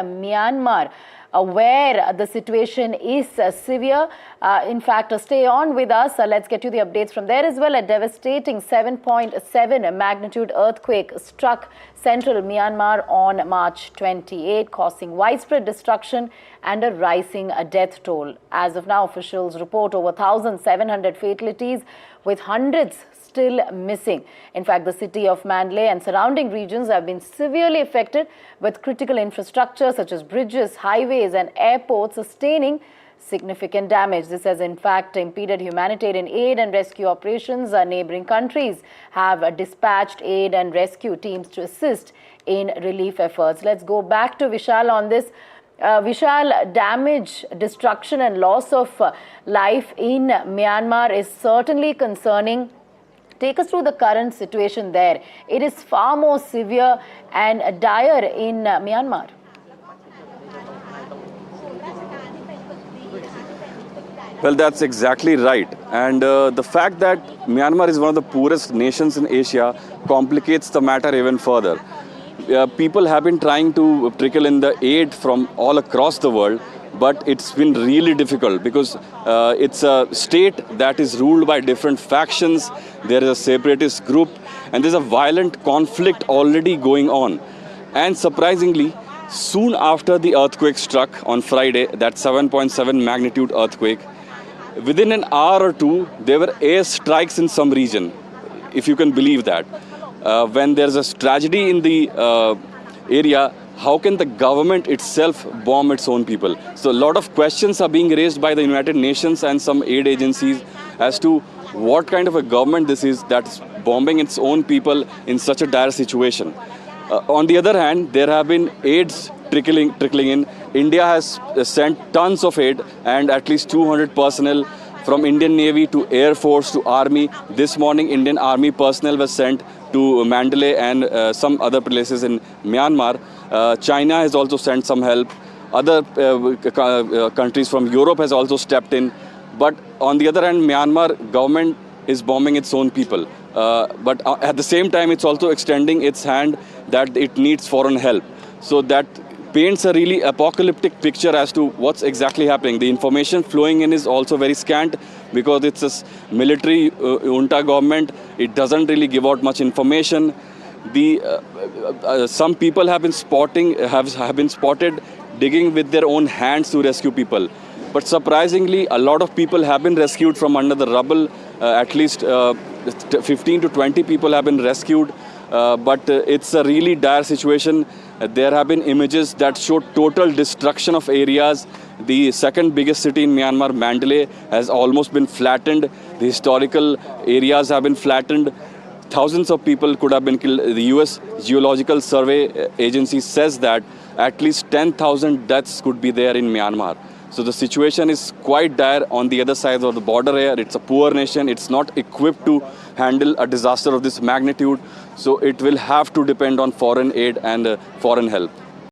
Myanmar, where the situation is severe. In fact, stay on with us. Let's get you the updates from there as well. A devastating 7.7 magnitude earthquake struck central Myanmar on March 28, causing widespread destruction and a rising death toll. As of now, officials report over 1,700 fatalities, with hundreds still missing. In fact, the city of Mandalay and surrounding regions have been severely affected, with critical infrastructure such as bridges, highways and airports sustaining significant damage. This has in fact impeded humanitarian aid and rescue operations. Neighboring countries have dispatched aid and rescue teams to assist in relief efforts. Let's go back to Vishal on this. Vishal, damage, destruction and loss of life in Myanmar is certainly concerning. Take us through the current situation there. It is far more severe and dire in Myanmar. Well, that's exactly right. And the fact that Myanmar is one of the poorest nations in Asia complicates the matter even further. People have been trying to trickle in the aid from all across the world, but it's been really difficult because it's a state that is ruled by different factions. There is a separatist group and there's a violent conflict already going on. And surprisingly, soon after the earthquake struck on Friday, that 7.7 magnitude earthquake, within an hour or two, there were air strikes in some region, if you can believe that. When there's a tragedy in the area, how can the government itself bomb its own people? So a lot of questions are being raised by the United Nations and some aid agencies as to what kind of a government this is that's bombing its own people in such a dire situation. On the other hand, there have been aids trickling in. India has sent tons of aid, and at least 200 personnel from Indian Navy to Air Force to Army. This morning, Indian Army personnel was sent to Mandalay and some other places in Myanmar. China has also sent some help. Other countries from Europe has also stepped in. But on the other hand, Myanmar government is bombing its own people. But at the same time, it's also extending its hand that it needs foreign help. So that paints a really apocalyptic picture as to what's exactly happening. The information flowing in is also very scant because it's a military junta government. It doesn't really give out much information. Some people have been spotted digging with their own hands to rescue people. But surprisingly, a lot of people have been rescued from under the rubble. At least 15 to 20 people have been rescued. But it's a really dire situation. There have been images that show total destruction of areas. The second biggest city in Myanmar, Mandalay, has almost been flattened. The historical areas have been flattened. Thousands of people could have been killed. The US Geological Survey Agency says that at least 10,000 deaths could be there in Myanmar. So the situation is quite dire on the other side of the border here. It's a poor nation. It's not equipped to handle a disaster of this magnitude. So it will have to depend on foreign aid and foreign help.